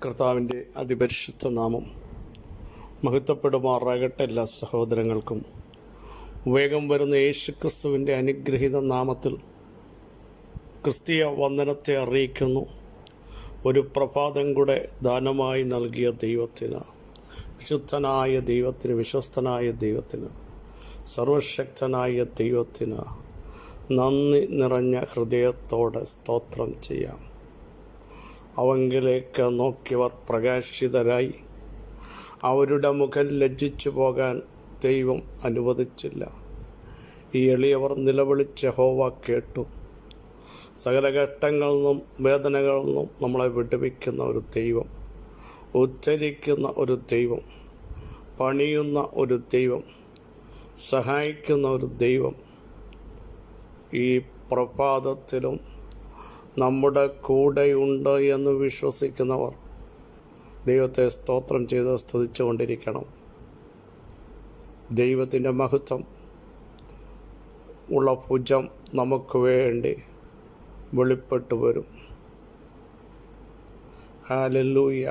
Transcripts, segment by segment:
കർത്താവിൻ്റെ അതിപരിശുദ്ധ നാമം മഹത്വപ്പെടുമാറാകട്ടെ. എല്ലാ സഹോദരങ്ങൾക്കും വേഗം വരുന്ന യേശുക്രിസ്തുവിൻ്റെ അനുഗ്രഹീത നാമത്തിൽ ക്രിസ്തീയ വന്ദനത്തെ അറിയിക്കുന്നു. ഒരു പ്രഭാതം കൂടെ ദാനമായി നൽകിയ ദൈവത്തിന്, വിശുദ്ധനായ ദൈവത്തിന്, വിശ്വസ്തനായ ദൈവത്തിന്, സർവശക്തനായ ദൈവത്തിന് നന്ദി നിറഞ്ഞ ഹൃദയത്തോടെ സ്തോത്രം ചെയ്യാം. അവങ്കിലേക്ക് നോക്കിയവർ പ്രകാശിതരായി. അവരുടെ മുഖം ലജ്ജിച്ചു പോകാൻ ദൈവം അനുവദിച്ചില്ല. ഈ എളിയവർ നിലവിളിച്ച് യഹോവ കേട്ടു. സകല ഘട്ടങ്ങളിൽ നിന്നും വേദനകളിൽ നിന്നും നമ്മളെ വിടുവിക്കുന്ന ഒരു ദൈവം, ഉദ്ധരിക്കുന്ന ഒരു ദൈവം, പണിയുന്ന ഒരു ദൈവം, സഹായിക്കുന്ന ഒരു ദൈവം ഈ പ്രഭാതത്തിലും നമ്മുടെ കൂടെയുണ്ട് എന്ന് വിശ്വസിക്കുന്നവർ ദൈവത്തെ സ്തോത്രം ചെയ്ത് സ്തുതിച്ചുകൊണ്ടിരിക്കണം. ദൈവത്തിൻ്റെ മഹത്വം ഉള്ള ഭുജം നമുക്ക് വേണ്ടി വെളിപ്പെട്ടു വരും. ഹല്ലേലൂയ.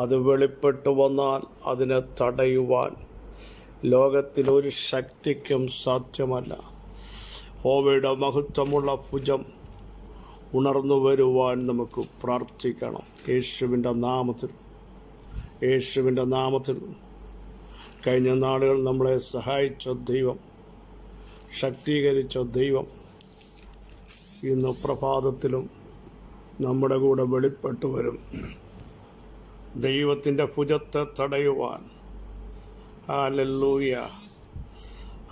അത് വെളിപ്പെട്ടു വന്നാൽ അതിനെ തടയുവാൻ ലോകത്തിലൊരു ശക്തിക്കും സാധ്യമല്ല. യഹോവയുടെ മഹത്വമുള്ള ഭുജം ഉണർന്നു വരുവാൻ നമുക്ക് പ്രാർത്ഥിക്കണം. യേശുവിൻ്റെ നാമത്തിൽ കഴിഞ്ഞ നാളുകൾ നമ്മളെ സഹായിച്ച ദൈവം, ശക്തീകരിച്ച ദൈവം ഇന്ന് പ്രഭാതത്തിലും നമ്മുടെ കൂടെ വെളിപ്പെട്ടു വരും. ദൈവത്തിൻ്റെ ഭുജത്തെ തടയുവാൻ ഹല്ലേലൂയ,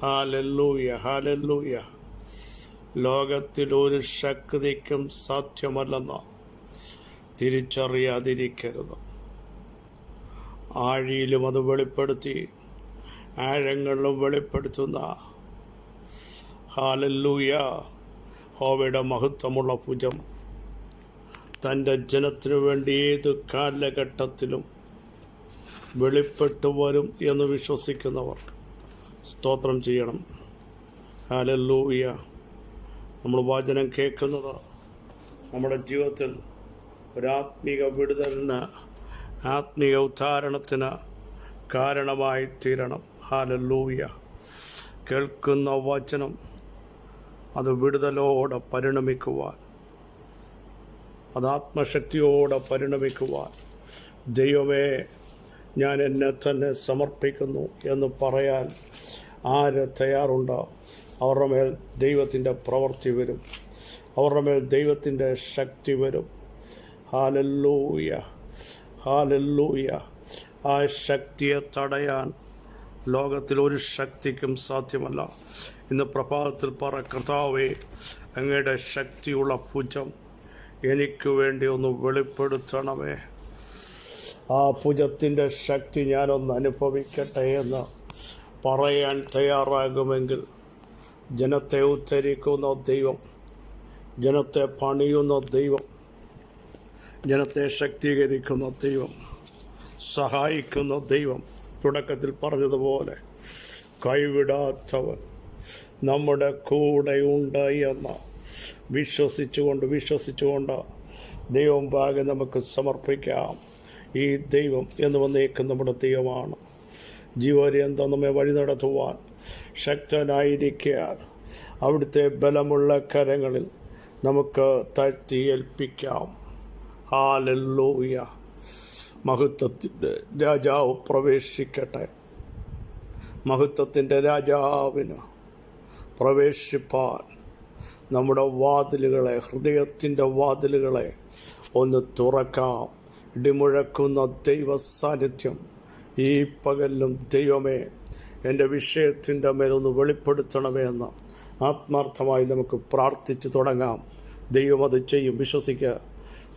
ഹല്ലേലൂയ, ഹല്ലേലൂയ. ലോകത്തിലൊരു ശക്തിക്കും സാധ്യമല്ലെന്ന് തിരിച്ചറിയാതിരിക്കരുത്. ആഴിയിലും അത് വെളിപ്പെടുത്തി, ആഴങ്ങളിലും വെളിപ്പെടുത്തുന്ന ഹല്ലേലൂയ യഹോവയുടെ മഹത്വമുള്ള ഭുജം തൻ്റെ ജനത്തിനു വേണ്ടി ഏതു കാലഘട്ടത്തിലും വെളിപ്പെട്ടു വരും എന്ന് വിശ്വസിക്കുന്നവർ സ്തോത്രം ചെയ്യണം. ഹല്ലേലൂയ. നമ്മൾ വചനം കേൾക്കുന്നത് നമ്മുടെ ജീവിതത്തിൽ ഒരാത്മീക വിടുതലിന്, ആത്മീക ഉദ്ധാരണത്തിന് കാരണമായി തീരണം. ഹല്ലേലൂയ. കേൾക്കുന്ന വചനം അത് വിടുതലോടെ പരിണമിക്കുവാൻ, അത് ആത്മശക്തിയോടെ പരിണമിക്കുവാൻ, ദൈവമേ ഞാൻ എന്നെ തന്നെ സമർപ്പിക്കുന്നു എന്ന് പറയാൻ ആര് തയ്യാറുണ്ടോ അവരുടെ മേൽ ദൈവത്തിൻ്റെ പ്രവൃത്തി വരും, അവരുടെ മേൽ ദൈവത്തിൻ്റെ ശക്തി വരും. Hallelujah, hallelujah. ആ ശക്തിയെ തടയാൻ ലോകത്തിലൊരു ശക്തിക്കും സാധ്യമല്ല. ഇന്ന് പ്രഭാതത്തിൽ പറ, കർത്താവേ അങ്ങയുടെ ശക്തിയുള്ള ഭുജം എനിക്ക് വേണ്ടി ഒന്ന് വെളിപ്പെടുത്തണമേ. ആ ഭുജത്തിൻ്റെ ശക്തി ഞാനൊന്ന് അനുഭവിക്കട്ടെ എന്ന് പറയാൻ തയ്യാറാകുമെങ്കിൽ ജനത്തെ ഉദ്ധരിക്കുന്ന ദൈവം, ജനത്തെ പണിയുന്ന ദൈവം, ജനത്തെ ശക്തീകരിക്കുന്ന ദൈവം, സഹായിക്കുന്ന ദൈവം, തുടക്കത്തിൽ പറഞ്ഞതുപോലെ കൈവിടാത്തവൻ നമ്മുടെ കൂടെയുണ്ട് എന്ന് വിശ്വസിച്ചുകൊണ്ട് ദൈവം ഭാഗം നമുക്ക് സമർപ്പിക്കാം. ഈ ദൈവം എന്ന് വന്നേക്കും നമ്മുടെ ദൈവമാണ്. ജീവപര്യന്തം നമ്മെ വഴി നടത്തുവാൻ ശക്തനായിരിക്കാൻ അവിടുത്തെ ബലമുള്ള കരങ്ങളിൽ നമുക്ക് താഴ്ത്തി ഏൽപ്പിക്കാം. ഹല്ലേലൂയ. മഹത്വത്തിൻ്റെ രാജാവ് പ്രവേശിക്കട്ടെ. മഹത്വത്തിൻ്റെ രാജാവിന് പ്രവേശിപ്പാൻ നമ്മുടെ വാതിലുകളെ, ഹൃദയത്തിൻ്റെ വാതിലുകളെ ഒന്ന് തുറക്കാം. ഇടിമുഴക്കുന്ന ദൈവ സാന്നിധ്യം ഈ പകലിലും ദൈവമേ എൻ്റെ വിഷയത്തിൻ്റെ മേലൊന്ന് വെളിപ്പെടുത്തണമേ എന്ന് ആത്മാർത്ഥമായി നമുക്ക് പ്രാർത്ഥിച്ചു തുടങ്ങാം. ദൈവം അത് ചെയ്യും, വിശ്വസിക്കുക.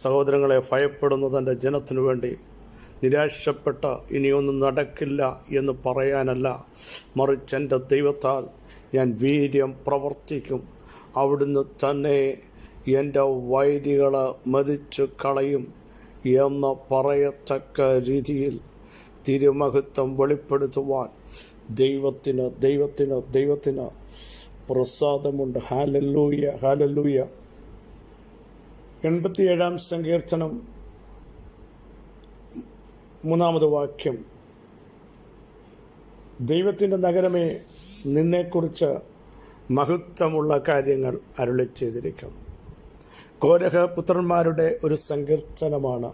സഹോദരങ്ങളെ, ഭയപ്പെടുന്ന തൻ്റെ ജനത്തിനു വേണ്ടി നിരാശപ്പെട്ട ഇനിയൊന്നും നടക്കില്ല എന്ന് പറയാനല്ല, മറിച്ച് എൻ്റെ ദൈവത്താൽ ഞാൻ വീര്യം പ്രവർത്തിക്കും. അവിടുന്ന് തന്നെ എൻ്റെ വൈരികളെ മതിച്ചു കളയും എന്ന് പറയത്തക്ക രീതിയിൽ തിരുമഹത്വം വെളിപ്പെടുത്തുവാൻ ദൈവത്തിന് പ്രസാദമുണ്ട്. Hallelujah, hallelujah. 87 സങ്കീർത്തനം മൂന്നാമത് വാക്യം, ദൈവത്തിൻ്റെ നഗരമേ, നിന്നെക്കുറിച്ച് മഹത്വമുള്ള കാര്യങ്ങൾ അരുളി ചെയ്തിരിക്കുന്നു. കോരഹ പുത്രന്മാരുടെ ഒരു സങ്കീർത്തനമാണ്.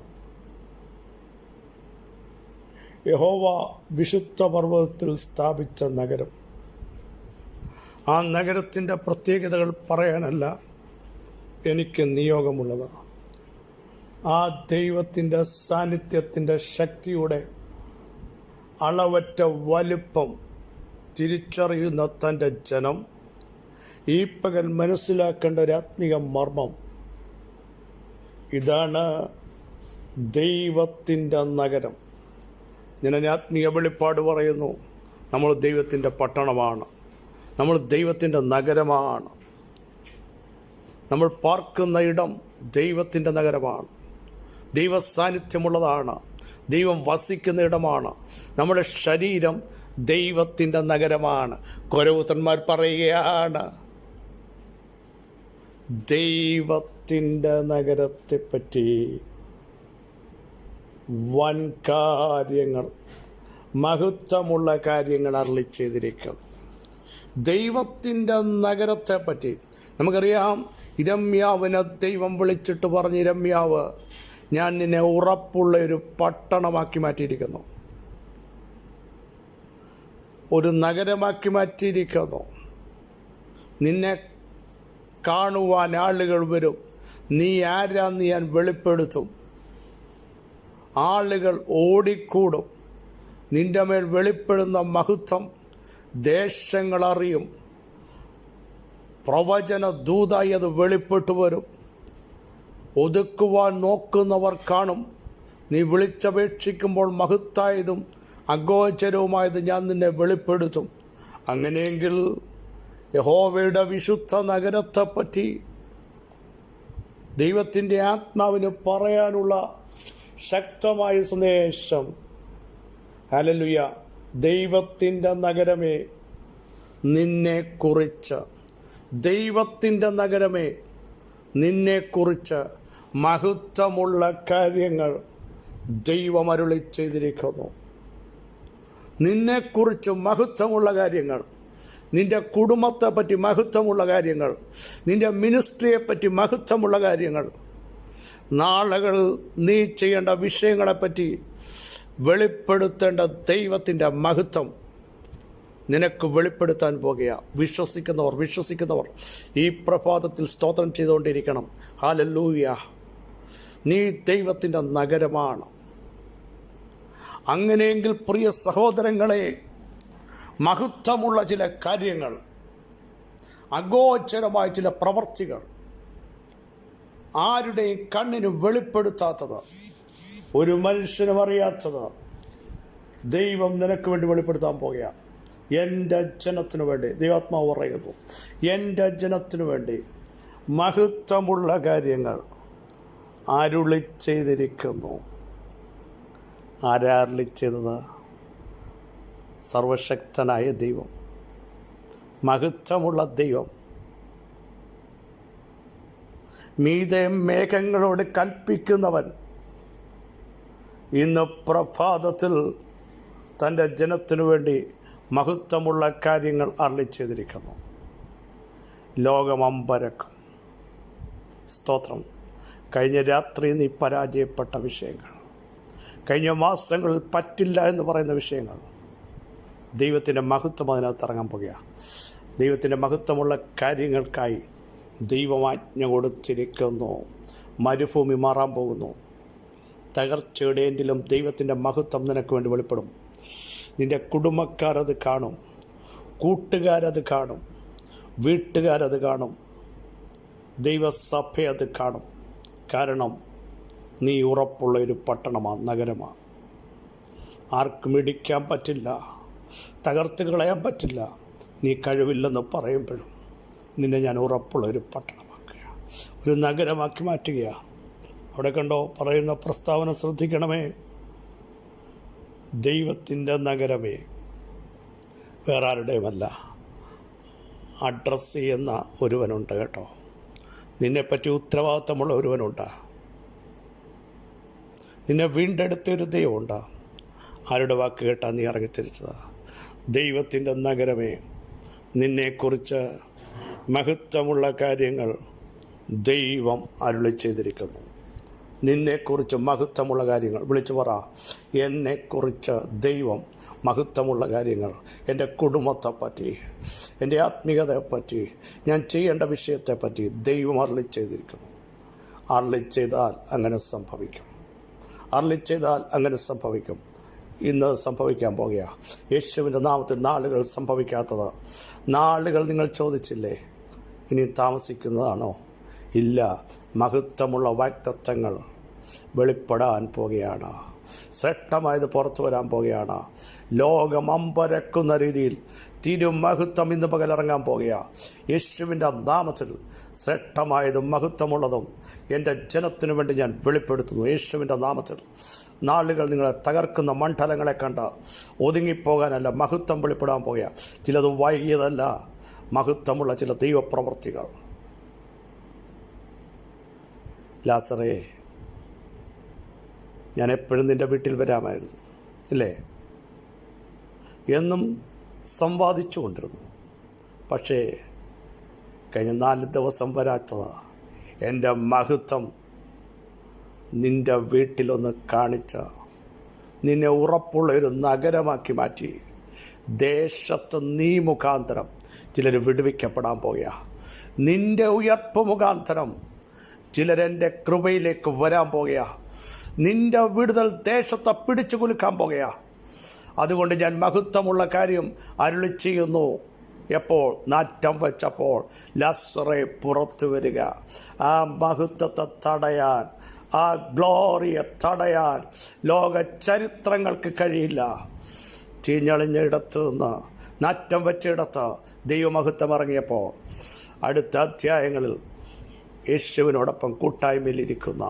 യഹോവ വിശുദ്ധ പർവ്വതത്തിൽ സ്ഥാപിച്ച നഗരം. ആ നഗരത്തിൻ്റെ പ്രത്യേകതകൾ പറയാനല്ല എനിക്ക് നിയോഗമുള്ളത്. ആ ദൈവത്തിൻ്റെ സാന്നിധ്യത്തിൻ്റെ ശക്തിയുടെ അളവറ്റ വലുപ്പം തിരിച്ചറിയുന്ന തൻ്റെ ജനം ഈ പകൽ മനസ്സിലാക്കേണ്ട ഒരു ആത്മീയ മർമ്മം ഇതാണ്. ദൈവത്തിൻ്റെ നഗരം. ഞാൻ ആത്മീയ വെളിപ്പാട് പറയുന്നു. നമ്മൾ ദൈവത്തിൻ്റെ പട്ടണമാണ്. നമ്മൾ ദൈവത്തിൻ്റെ നഗരമാണ്. നമ്മൾ പാർക്കുന്ന ഇടം ദൈവത്തിൻ്റെ നഗരമാണ്. ദൈവ സാന്നിധ്യമുള്ളതാണ്. ദൈവം വസിക്കുന്ന ഇടമാണ്. നമ്മുടെ ശരീരം ദൈവത്തിൻ്റെ നഗരമാണ്. കോരഹപുത്രന്മാർ പറയുകയാണ്, ദൈവത്തിൻ്റെ നഗരത്തെപ്പറ്റി വൻ കാര്യങ്ങൾ, മഹത്വമുള്ള കാര്യങ്ങൾ അരുളി ചെയ്തിരിക്കുന്നു. ദൈവത്തിൻ്റെ നഗരത്തെപ്പറ്റി നമുക്കറിയാം. ഇരമ്യാവിനെ ദൈവം വിളിച്ചിട്ട് പറഞ്ഞ്, ഇരമ്യാവ്, ഞാൻ നിന്നെ ഉറപ്പുള്ള ഒരു പട്ടണമാക്കി മാറ്റിയിരിക്കുന്നു, ഒരു നഗരമാക്കി മാറ്റിയിരിക്കുന്നു. നിന്നെ കാണുവാൻ ആളുകൾ വരും. നീ ആരാന്ന് ഞാൻ വെളിപ്പെടുത്തും. ആളുകൾ ഓടിക്കൂടും. നിന്റെ മേൽ വെളിപ്പെടുന്ന മഹത്വം ദേശങ്ങളറിയും. പ്രവചന ദൂതായി അത് വെളിപ്പെട്ടു വരും. ഒതുക്കുവാൻ നോക്കുന്നവർ കാണും. നീ വിളിച്ചപേക്ഷിക്കുമ്പോൾ മഹത്തായതും അഗോചരവുമായത് ഞാൻ നിന്നെ വെളിപ്പെടുത്തും. അങ്ങനെയെങ്കിൽ യഹോവയുടെ വിശുദ്ധ നഗരത്തെപ്പറ്റി ദൈവത്തിൻ്റെ ആത്മാവിന് പറയാനുള്ള ശക്തമായ സന്ദേശം. ഹല്ലേലൂയ. ദൈവത്തിൻ്റെ നഗരമേ, നിന്നെക്കുറിച്ച്, ദൈവത്തിൻ്റെ നഗരമേ, നിന്നെക്കുറിച്ച് മഹത്വമുള്ള കാര്യങ്ങൾ ദൈവം അരുളി ചെയ്തിരിക്കുന്നു. നിന്നെക്കുറിച്ച് മഹത്വമുള്ള കാര്യങ്ങൾ, നിൻ്റെ കുടുംബത്തെപ്പറ്റി മഹത്വമുള്ള കാര്യങ്ങൾ, നിൻ്റെ മിനിസ്ട്രിയെപ്പറ്റി മഹത്വമുള്ള കാര്യങ്ങൾ, നാളുകൾ നീ ചെയ്യേണ്ട വിഷയങ്ങളെപ്പറ്റി വെളിപ്പെടുത്തേണ്ട ദൈവത്തിൻ്റെ മഹത്വം നിനക്ക് വെളിപ്പെടുത്താൻ പോകുകയാണ്. വിശ്വസിക്കുന്നവർ ഈ പ്രഭാതത്തിൽ സ്തോത്രം ചെയ്തുകൊണ്ടിരിക്കണം. ഹല്ലേലൂയ. നീ ദൈവത്തിൻ്റെ നഗരമാണ്. അങ്ങനെയെങ്കിൽ പ്രിയ സഹോദരങ്ങളെ, മഹത്വമുള്ള ചില കാര്യങ്ങൾ, അഗോചരമായ ചില പ്രവർത്തികൾ, ആരുടെയും കണ്ണിന് വെളിപ്പെടുത്താത്തത്, ഒരു മനുഷ്യനും അറിയാത്തത് ദൈവം നിനക്ക് വേണ്ടി വെളിപ്പെടുത്താൻ പോകുകയാണ്. എൻ്റെ ജനത്തിനു വേണ്ടി ദൈവാത്മാവ് പറയുന്നു, എൻ്റെ ജനത്തിനു വേണ്ടി മഹത്വമുള്ള കാര്യങ്ങൾ അരുളി ചെയ്തിരിക്കുന്നു. ആരരുളി ചെയ്തത്? സർവശക്തനായ ദൈവം, മഹത്വമുള്ള ദൈവം. മീതെ മേഘങ്ങളോട് കൽപ്പിക്കുന്നവൻ ഇന്ന് പ്രഭാതത്തിൽ തൻ്റെ ജനത്തിനു വേണ്ടി മഹത്വമുള്ള കാര്യങ്ങൾ അരുളി ചെയ്തിരിക്കുന്നു. ലോകമമ്പരക്കും. സ്തോത്രം. കഴിഞ്ഞ രാത്രി നീ പരാജയപ്പെട്ട വിഷയങ്ങൾ, കഴിഞ്ഞ മാസങ്ങളിൽ പറ്റില്ല എന്ന് പറയുന്ന വിഷയങ്ങൾ, ദൈവത്തിൻ്റെ മഹത്വം അതിനകത്ത് ഇറങ്ങാൻ പോകുകയാണ്. ദൈവത്തിൻ്റെ മഹത്വമുള്ള കാര്യങ്ങൾക്കായി ദൈവമാജ്ഞ കൊടുത്തിരിക്കുന്നു. മരുഭൂമി മാറാൻ പോകുന്നു. തകർച്ചയുടെ എങ്കിലും ദൈവത്തിൻ്റെ മഹത്വം നിനക്ക് വേണ്ടി വെളിപ്പെടും. നിൻ്റെ കുടുംബക്കാരത് കാണും, കൂട്ടുകാരത് കാണും, വീട്ടുകാരത് കാണും, ദൈവസഭ അത് കാണും. കാരണം നീ ഉറപ്പുള്ള ഒരു പട്ടണമാണ്, നഗരമാണ്. ആർക്കും ഇടിക്കാൻ പറ്റില്ല, തകർത്ത് കളയാൻ പറ്റില്ല. നീ കഴിവില്ലെന്ന് പറയുമ്പോഴും നിന്നെ ഞാൻ ഉറപ്പുള്ള ഒരു പട്ടണമാക്കുക, ഒരു നഗരമാക്കി മാറ്റുകയാണ്. അവിടെ കണ്ടോ പറയുന്ന പ്രസ്താവന ശ്രദ്ധിക്കണമേ. ദൈവത്തിൻ്റെ നഗരമേ, വേറെ ആരുടെയുമല്ല. അഡ്രസ്സ് ചെയ്യുന്ന ഒരുവനുണ്ട് കേട്ടോ. നിന്നെപ്പറ്റി ഉത്തരവാദിത്തമുള്ള ഒരുവനുണ്ട്. നിന്നെ വീണ്ടെടുത്തൊരു ദൈവമുണ്ട്. ആരുടെ വാക്ക് കേട്ടാ നീ ഇറങ്ങിത്തിരിച്ചതാ? ദൈവത്തിൻ്റെ നഗരമേ, നിന്നെക്കുറിച്ച് മഹത്വമുള്ള കാര്യങ്ങൾ ദൈവം അരുളി ചെയ്തിരിക്കുന്നു. നിന്നെക്കുറിച്ച് മഹത്വമുള്ള കാര്യങ്ങൾ വിളിച്ചു പറ. എന്നെക്കുറിച്ച് ദൈവം മഹത്വമുള്ള കാര്യങ്ങൾ, എൻ്റെ കുടുംബത്തെപ്പറ്റി, എൻ്റെ ആത്മീയതയെപ്പറ്റി, ഞാൻ ചെയ്യേണ്ട വിഷയത്തെപ്പറ്റി ദൈവം അരുളി ചെയ്തിരിക്കുന്നു. അരുളി ചെയ്താൽ അങ്ങനെ സംഭവിക്കും. അരുളി ചെയ്താൽ അങ്ങനെ സംഭവിക്കും. ഇന്ന് സംഭവിക്കാൻ പോകുക. യേശുവിൻ്റെ നാമത്തിൽ നാളുകൾ സംഭവിക്കാത്തത്. നാളുകൾ നിങ്ങൾ ചോദിച്ചില്ലേ, ഇനി താമസിക്കുന്നതാണോ? ഇല്ല. മഹത്വമുള്ള വാഗ്ദത്തങ്ങൾ വെളിപ്പെടാൻ പോകുകയാണ്. ശ്രേഷ്ഠമായത് പുറത്തു വരാൻ പോകുകയാണ്. ലോകം അമ്പരക്കുന്ന രീതിയിൽ തിരുമഹത്വം ഇന്ന് പകലിറങ്ങാൻ പോകുക. യേശുവിൻ്റെ നാമത്തിൽ ശ്രേഷ്ഠമായതും മഹത്വമുള്ളതും എൻ്റെ ജനത്തിനു വേണ്ടി ഞാൻ വെളിപ്പെടുത്തുന്നു. യേശുവിൻ്റെ നാമത്തിൽ നാളുകൾ നിങ്ങളെ തകർക്കുന്ന മണ്ഡലങ്ങളെ കണ്ട് ഒതുങ്ങിപ്പോകാനല്ല, മഹത്വം വെളിപ്പെടാൻ പോകുക. ചിലത് വൈകിയതല്ല, മഹത്വമുള്ള ചില ദൈവപ്രവർത്തികൾ. ലാസറേ, ഞാൻ എപ്പോഴും നിൻ്റെ വീട്ടിൽ വരാമായിരുന്നു ഇല്ലേ, എന്നും സംവാദിച്ചു കൊണ്ടിരുന്നു. പക്ഷേ കഴിഞ്ഞ 4 ദിവസം വരാത്തത് എൻ്റെ മഹത്വം നിൻ്റെ വീട്ടിലൊന്ന് കാണിച്ച, നിന്നെ ഉറപ്പുള്ളൊരു നഗരമാക്കി മാറ്റി. ദേശത്ത് നീ മുഖാന്തരം ചിലർ വിടുവിക്കപ്പെടാൻ പോകുക. നിൻ്റെ ഉയർപ്പ് മുഖാന്തരം ചിലരെൻ്റെ കൃപയിലേക്ക് വരാൻ പോകുക. നിൻ്റെ വിടുതൽ ദേശത്തെ പിടിച്ചു കുലുക്കാൻ പോകുക. അതുകൊണ്ട് ഞാൻ മഹത്വമുള്ള കാര്യം അരുളി ചെയ്യുന്നു. എപ്പോൾ? നാറ്റം വെച്ചപ്പോൾ ലാസറേ പുറത്തു വരിക. ആ മഹത്വത്തെ തടയാൻ, ആ ഗ്ലോറിയെ തടയാൻ ലോക ചരിത്രങ്ങൾക്ക് കഴിയില്ല. ചീഞ്ഞളിഞ്ഞ ഇടത്ത് നിന്ന്, നാറ്റം വെച്ചിടത്ത് ദൈവമഹത്വം ഇറങ്ങിയപ്പോൾ അടുത്ത അധ്യായങ്ങളിൽ യേശുവിനോടൊപ്പം കൂട്ടായ്മയിലിരിക്കുന്ന,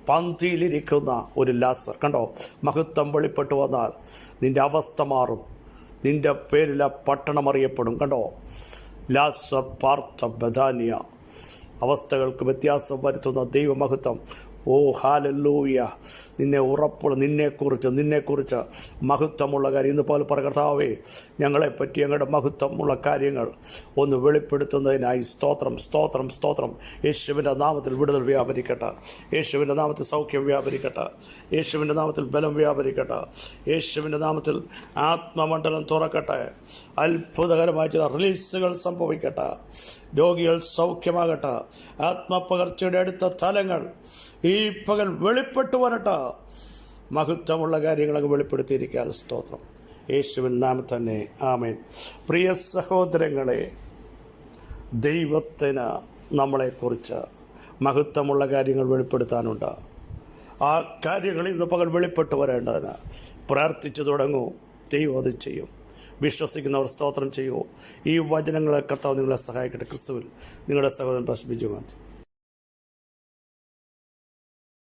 പന്തിയിലിരിക്കുന്ന ഒരു ലാസർ കണ്ടോ. മഹത്വം വെളിപ്പെട്ടു വന്നാൽ നിൻ്റെ അവസ്ഥ മാറും. നിൻ്റെ പേരിൽ ആ പട്ടണം അറിയപ്പെടും. കണ്ടോ, ലാസർ പാർത്ത ബഥാനിയ. അവസ്ഥകൾക്ക് വ്യത്യാസം വരുത്തുന്ന ദൈവമഹത്വം. ഓ ഹല്ലേലൂയ. നിന്നെക്കുറിച്ച് മഹത്വമുള്ള കാര്യം ഇന്ന് പോലെ കർത്താവേ, ഞങ്ങളെപ്പറ്റി ഞങ്ങളുടെ മഹത്വമുള്ള കാര്യങ്ങൾ ഒന്ന് വെളിപ്പെടുത്തുന്നതിനായി സ്തോത്രം, സ്തോത്രം, സ്തോത്രം. യേശുവിൻ്റെ നാമത്തിൽ വിടുതൽ വ്യാപരിക്കട്ടെ. യേശുവിൻ്റെ നാമത്തിൽ സൗഖ്യം വ്യാപരിക്കട്ടെ. യേശുവിൻ്റെ നാമത്തിൽ ബലം വ്യാപരിക്കട്ടെ. യേശുവിൻ്റെ നാമത്തിൽ ആത്മമണ്ഡലം തുറക്കട്ടെ. അത്ഭുതകരമായ ചില റിലീസുകൾ സംഭവിക്കട്ടെ. രോഗികൾ സൗഖ്യമാകട്ടെ. ആത്മപകർച്ചയുടെ അടുത്ത തലങ്ങൾ ഈ പകൽ വെളിപ്പെട്ടു വരട്ടെ. മഹത്വമുള്ള കാര്യങ്ങളൊക്കെ വെളിപ്പെടുത്തിയിരിക്കാൻ സ്തോത്രം. യേശുവിൻ നാമത്തിൽ തന്നെ ആമേൻ. പ്രിയ സഹോദരങ്ങളെ, ദൈവത്തിന് നമ്മളെക്കുറിച്ച് മഹത്വമുള്ള കാര്യങ്ങൾ വെളിപ്പെടുത്താനുണ്ട്. ആ കാര്യങ്ങൾ ഇന്ന് പകൽ വെളിപ്പെട്ടു വരേണ്ടതിന് പ്രാർത്ഥിച്ചു തുടങ്ങൂ. ദൈവം അത് ചെയ്യും. വിശ്വസിക്കുന്നവർ സ്തോത്രം ചെയ്യൂ. ഈ വചനങ്ങളെ കർത്താവ് നിങ്ങളെ സഹായിക്കട്ടെ. ക്രിസ്തുവിൽ നിങ്ങളുടെ സഹോദരൻ ബിജു മാത്യു.